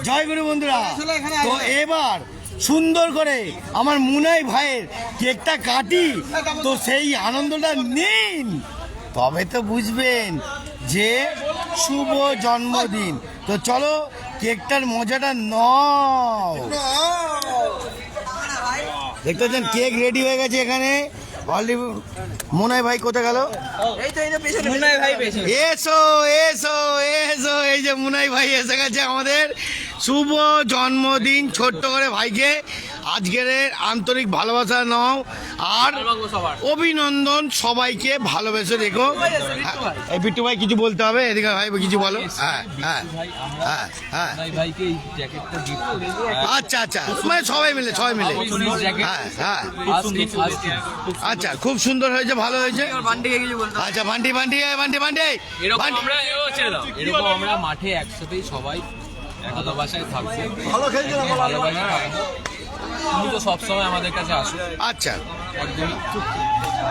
জয় গুরু বন্ধুরা। তো এবার সুন্দর করে আমার মুনাই ভাইয়ের কেকটা কাটি, তো সেই আনন্দটা নিন, তবে তো বুঝবেন যে শুভ জন্মদিন। তো চলো কেকটার মজাটা নাও। দেখতে পাচ্ছেন কেক রেডি হয়ে গেছে এখানে অলরেডি। মুনাই ভাই কোথায় গেল? এসো এসো এসো, এই যে মুনাই ভাই এসে গেছে আমাদের। শুভ জন্মদিন ছোট্ট করে ভাইকে আজকের আন্তরিক ভালোবাসা নাও আর অভিনন্দন, সবাইকে ভালোবেসে রেখো। এই বিট্টু ভাই কিছু বলতে হবে, এদিকে ভাই কিছু বলো। হ্যাঁ হ্যাঁ হ্যাঁ হ্যাঁ, আচ্ছা আচ্ছা, মানে সবাই মিলে হ্যাঁ হ্যাঁ, আচ্ছা খুব সুন্দর হয়েছে, ভালো হয়েছে। আচ্ছা বান্টি বান্টি বান্টি বান্টি, এরকম আমরা মাঠে একসাথেই সবাই ভালোবাসায় থাকবে, ভালো খেলছে না, ভালোবাসায় থাকবো। তুমি তো সবসময় আমাদের কাছে আসো। আচ্ছা একদমই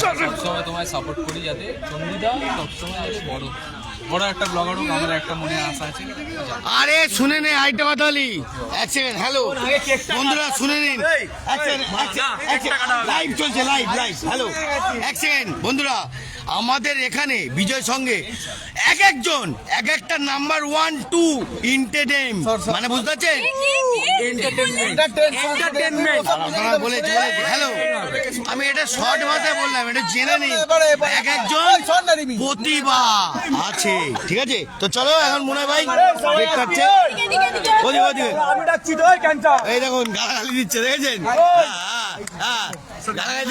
সবসময় তোমায় সাপোর্ট করি, যাতে চন্ডিদা সবসময় যাতে বড় একটা ব্লগার হোক, আমাদের একটা মনে আশা আছে। আরে শুনে নে আইটা কথা বলি, এক সেকেন্ড। হ্যালো বন্ধুরা শুনে নিন, লাইভ চলছে, লাইভ লাইভ। হ্যালো এক সেকেন্ড বন্ধুরা, আমাদের এখানে বিজয় সঙ্গে এক একজন এক একটা নাম্বার 1 2 এন্টারটেইন, মানে বুঝতে পারছেন, আপনারা বলেছে। হ্যালো, আমি এটা শর্ট ভাষায় বললাম, এটা জেনে নিন, এক একজন প্রতিভা আছে, ঠিক আছে? তো চলো এখন মনে ভাই কেক কাটছে, ওদিকে ওদিকে এই দেখুন গালাগালি দিচ্ছে, দেখেছেন? হ্যাঁ গালাগালি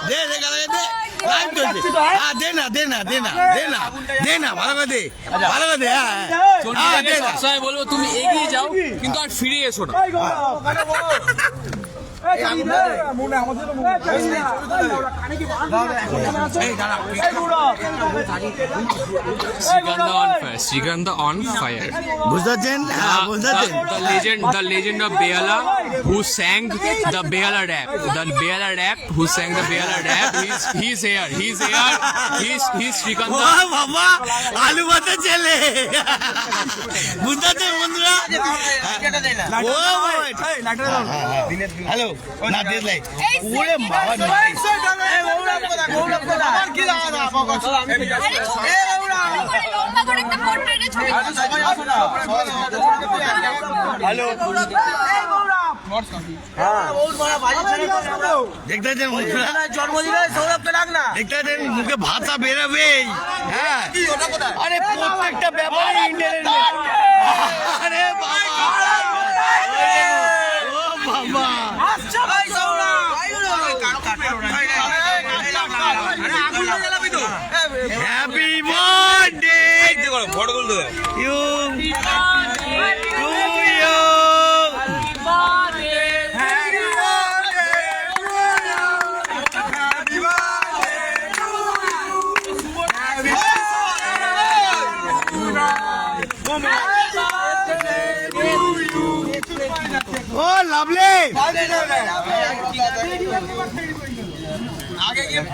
দে দে গালাগালি দে, লাইভ চলছে। হ্যাঁ দে না দে না দে না দে না দে না, ভালো করে দে, ভালো করে দে। হ্যাঁ হ্যাঁ দে না, সবসময় বলবো তুমি এগিয়ে যাও, কিন্তু আর ফিরে এসো না। Srikanta on fire. বুঝতে পারছেন? হ্যাঁ বুঝতে পারছেন? The legend of Beala, who sang the Beala rap. The Beala rap, who sang the Beala rap. He's here. He's Srikanta. ও বাবা, আলু ভাতে ছেলে, বুঝতে পারছেন বন্ধুরা? ও হ্যালো না দিস লাই, ওরে বাবা হ্যালো, দেখতে পাচ্ছেন দেখতে পাচ্ছেন মুখে ভাষা বেরোবেই। হ্যাঁ আরে প্রত্যেকটা ব্যাপারে ইন্টারনেট, আরে বাবা, ও বাবা, হ্যাপি বার্থডে ইউ টু ইউ। ও লাভলি,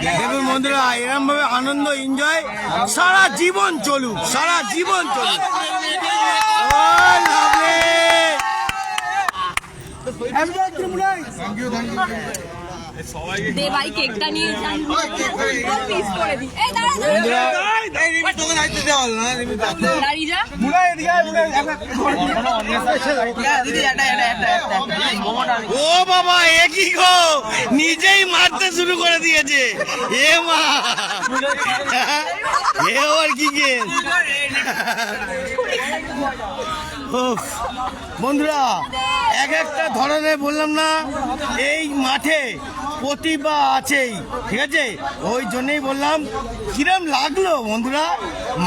দেখুন বন্ধুরা, এরকম ভাবে আনন্দ এনজয় সারা জীবন চলুক, সারা জীবন চলুক। ও লাভলি, দে ভাই কেকটা নিয়ে যান, পিস করে দি। এই দাঁড়া দাঁড়িয়ে যা। ও বাবা, এ কি গো, নিজেই মারতে শুরু করে দিয়েছে, এ মা, এ আর কি গেম। বন্ধুরা এক একটা ধরনের বললাম না, এই মাঠে প্রতিভা আছেই, ঠিক আছে? ওই জন্যই বললাম। কিরম লাগলো বন্ধুরা,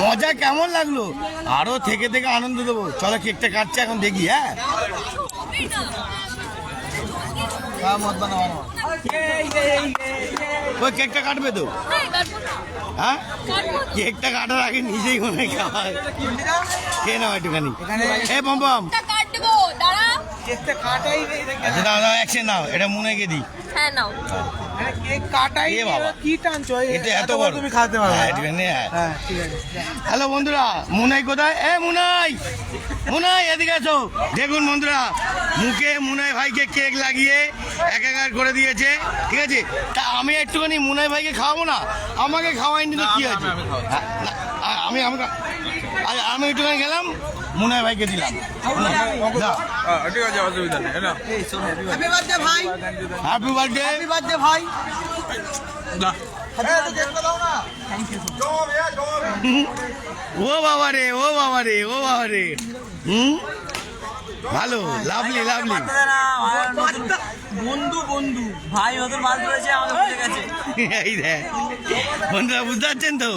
মজা কেমন লাগলো? আরো থেকে থেকে আনন্দ দেবো। চলো কেকটা কাটছে এখন, দেখি। হ্যাঁ ওই কেকটা কাটবে তো? হ্যাঁ কেকটা কাটার আগে নিজেই মনে খাওয়ায়, খেয়ে নাও একটুখানি। এ পম পম, দাঁড়া আচ্ছা দাও দাও, একসেন নাও, এটা মনে গিয়ে দিই। হ্যাঁ নাও। কেক কাটাই এ বাবা। কি টানছো এটা এত বড় তুমি খাতে পারবে হ্যাঁ, না। একটুখানি, হ্যাঁ। হ্যাঁ ঠিক আছে হ্যালো বন্ধুরা, মুনাই কোথায়? মুনাই এদিকে আসো। দেখুন বন্ধুরা, মুখে মুনাই ভাইকে কেক লাগিয়ে এক এক করে দিয়েছে, ঠিক আছে? তা আমি একটুখানি মুনাই ভাইকে খাওয়াবো না? আমাকে খাওয়াইনি তো কি আছে? হ্যাঁ, না, আমি আমি একটুখানি গেলাম, মুনাই ভাইকে দিলাম। দাও। ঠিক আছে অসুবিধা নেই হ্যাপি বার্থডে ভাই ও বাবা রে ভালো, লাভলি বন্ধু ভাই ওদের মাল করেছে আমাদের বুঝে গেছে এই দেখ বন্ধুরা, বুঝতে পারছেন তো?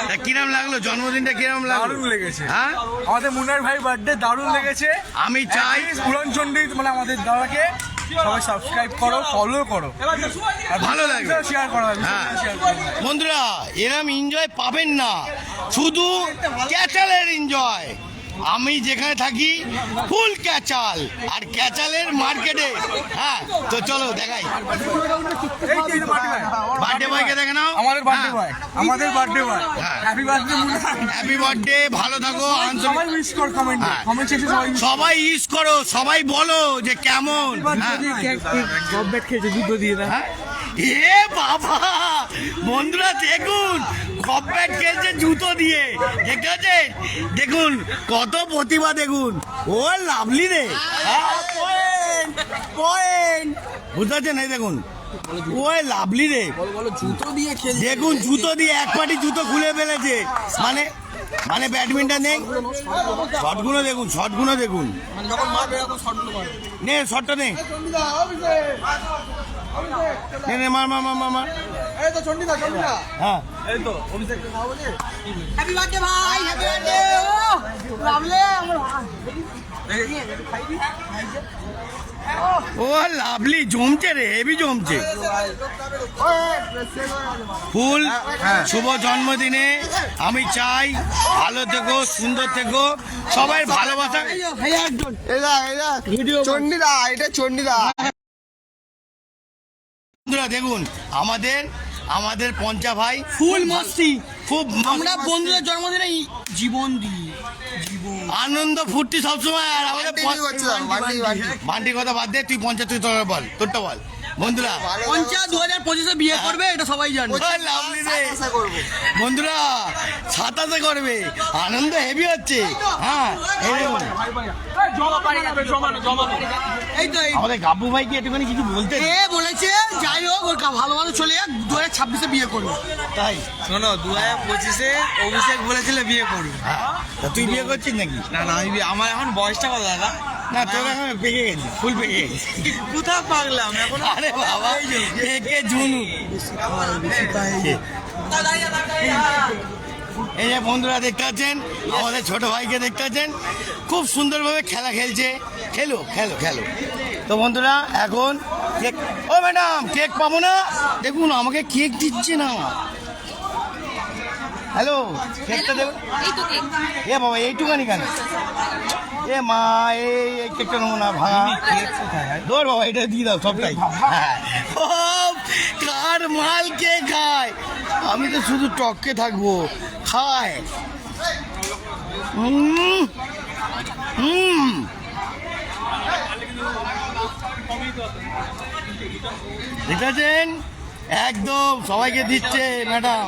তা কিরম লাগলো জন্মদিনটা? কিরম লাগলো? দারুণ লেগেছে হ্যাঁ, আমাদের মুন্নার ভাই বার্থডে দারুণ লেগেছে আমি চাই উড়নচণ্ডী মানে আমাদের দাদাকে সবাই সাবস্ক্রাইব করো, ফলো করো, আর ভালো লাগবে। শেয়ার করো, হ্যাঁ। শেয়ার করো। বন্ধুরা, এরম এনজয় পাবেন না, শুধু ক্যাচালের এনজয়। আমি যেখানে থাকি ফুল ক্যাচাল, আর ক্যাচালের মার্কেটে। হ্যাঁ, তো চলো দেখাই এই যে এটা বার্থডে বয়। বার্থডে বয়কে দেখে নাও। আমাদের বার্থডে বয়, আমাদের বার্থডে বয়। হ্যাঁ। Happy birthday Munna. Happy birthday, ভালো থাকো। সবাই উইশ কর কমেন্টে, হ্যাঁ। কমেন্ট সেকশনে সবাই wish সবাই ইউজ করো, সবাই বলো যে কেমন। হ্যাঁ। সব ব্যাট খেয়েছে দুধ দিয়ে না। হ্যাঁ? এ বাবা, বন্ধুরা দেখুন, কপব্যাট খেলছে জুতো দিয়ে, ঠিক আছে? দেখুন কত প্রতিভা, দেখুন ও লাভলি রে। বুঝতে পারছেন? এই দেখুন ও লাভলি রে, জুতো দিয়ে খেল। দেখুন জুতো দিয়ে এক পাটি জুতো খুলে ফেলেছে, মানে ব্যাডমিন্টন নেই। শটগুলো দেখুন, যখন মারবে এরকম শট মারবে। নে শটটা নে, মার। এই তো চন্ডিদা হ্যাঁ, এই তো অভিষেক হ্যাপি বার্থডে ভাই, হ্যাপি বার্থডে। ও লাভলে আমার ও লাভলি জমছে রে, হেভি জমছে। ফুল শুভ জন্মদিনে আমি চাই ভালো থেকো, সুন্দর থেকো, সবাই ভালোবাসা। চন্ডিদা, এটা চন্ডিদা। বন্ধুরা দেখুন, আমাদের পঞ্চা ভাই ফুল মস্তি। খুব আমরা বন্ধুদের জন্মদিনে জীবন দিই, আনন্দ ফুর্তি সবসময়। আর আমাদের বান্টির কথা বাদ দে, তুই পঞ্চায়েত, তুই তোর বল, তোরটা বল। বন্ধুরা পঞ্চায়েত 2025-এ বিয়ে করবে, এটা সবাই জানে। ও লাভলি রে। বন্ধুরা 27-এ করবে, আনন্দ হেভি হচ্ছে। হ্যাঁ, এই দেখুন এই তো আমাদের গাব্বু ভাইকে একটুখানি কিছু বলতে। এ বলেছে যাই হোক ওর ভালো চলে যাক, 2026-এ বিয়ে করবে। তাই? শোনো 2025-এ অভিষেক বলেছিল বিয়ে করবে। হ্যাঁ, তা তুই বিয়ে করছিস নাকি? না আমি আমার এখন বয়সটা কত দাদা? না, তোর এখন পেকে গেছিস, ফুল পেকে গেছিস। কোথাও পাগলাম এখন। আরে বাবা, একে ঝুনু। এই যে বন্ধুরা দেখতে পাচ্ছেন, আমাদের ছোট ভাইকে দেখতে পাচ্ছেন, খুব সুন্দরভাবে খেলা খেলছে। খেলো। তো বন্ধুরা এখন কেক, ও ম্যাডাম কেক পাবো না? দেখুন আমাকে কেক দিচ্ছে না। হ্যালো, কেকটা দেবেন? এই তো কেক। এ বাবা, এইটুখানি কেন? এ মা, এই কেকটা নেবো না, ভাঙা। ধর বাবা, এটা দিয়ে দাও সবটাই। হ্যাঁ। ও, কার মাল কে খায়? আমি তো শুধু টককে থাকবো, খায়। দেখতে পাচ্ছেন, একদম সবাইকে দিচ্ছে ম্যাডাম।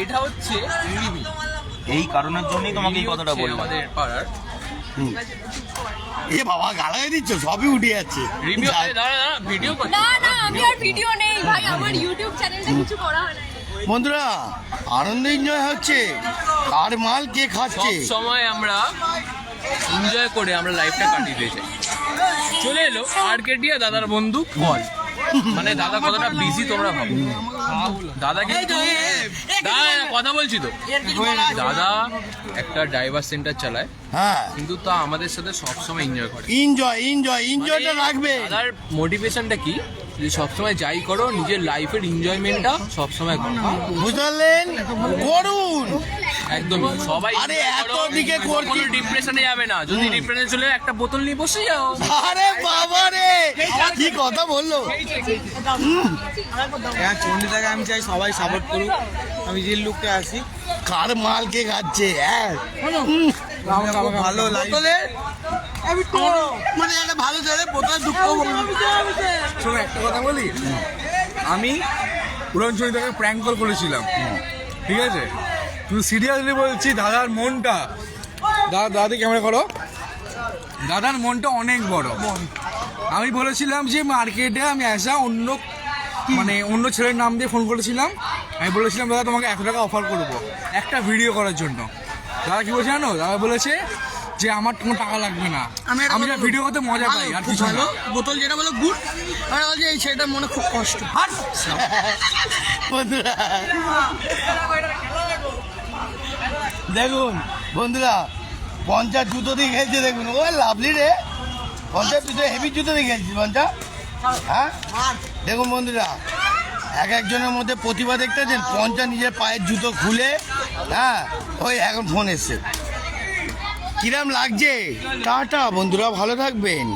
এটা হচ্ছে রিমি। এই কারণের জন্যই তোমাকে এই কথাটা বললাম। আমাদের পাড়ার এ বাবা, গালায় দিচ্ছ, সবই উঠে যাচ্ছে। রিমি। দাঁড়া ভিডিও করছি। না আমি আর ভিডিও নেই ভাই, আমার ইউটিউব চ্যানেলটা কিছু করা হয় না। বন্ধুরা আনন্দ এনজয় হচ্ছে, কার মাল কে খাচ্ছে। সময় আমরা এনজয় করে আমরা লাইফটা কাটিয়ে দিয়েছি। চলে এলো আর্কেডিয়া দাদার বন্ধু কল। মানে দাদা কতটা বিজি তোমরা ভাবো। দাদা কিন্তু কথা বলছি তো, দাদা একটা ডাইভার সেন্টার চালায়, হ্যাঁ, কিন্তু তা আমাদের সাথে সবসময় এনজয় করে। এনজয়টা রাখবে। দাদার মোটিভেশনটা কি? যে সবসময় যাই করো নিজের লাইফের এনজয়মেন্টটা সবসময় করো। বুঝতে পারলেন? করুন। একদমই সবাই আরে এত দিকে করছি। ডিপ্রেশনে যাবে না, যদি ডিপ্রেশনে চলে একটা বোতল নিয়ে বসে যাও। আরে বাবা রে, কি কথা বললো। চন্ডিদাকে আমি চাই সবাই সাপোর্ট করুক, আমি যে লুকটা আছি কার মাল কে খাচ্ছে? হ্যাঁ ভালো লাগে মানে একটা ভালো ছেলে বোতল দুঃখ শোনো একটা কথা বলি, আমি উড়নচন্ডিদাকে প্র্যাঙ্ক কল করেছিলাম, ঠিক আছে? তুই সিরিয়াসলি বলছি, দাদার মনটা, দাদাকে ক্যামেরা করো, দাদার মনটা অনেক বড়। আমি বলেছিলাম যে মার্কেটে আমি অন্য ছেলের নাম দিয়ে ফোন করেছিলাম, আমি বলেছিলাম দাদা তোমাকে 100 টাকা অফার করবো একটা ভিডিও করার জন্য। দাদা কি বলছে জানো? দাদা বলেছে যে আমার কোনো টাকা লাগবে না, আমি যা ভিডিও করতে মজা পাই আর কিছু না। বোতল যেটা বলো গুড, আর বলছে এই ছেলেটার মনে খুব কষ্ট। বন্ধুরা দেখুন, বন্ধুরা পঞ্চাশ জুতো দিয়ে খেলছে, দেখুন ও লাভলি রে, পঞ্চাশ জুতো হেভি জুতো দিয়ে খেলছিস পঞ্চাশ। হ্যাঁ দেখুন বন্ধুরা, এক একজনের মধ্যে প্রতিভা দেখতেছেন। পঞ্চাশ নিজের পায়ের জুতো খুলে, হ্যাঁ ওই এখন ফোন এসছে। কিরাম লাগছে? টাটা বন্ধুরা, ভালো থাকবেন।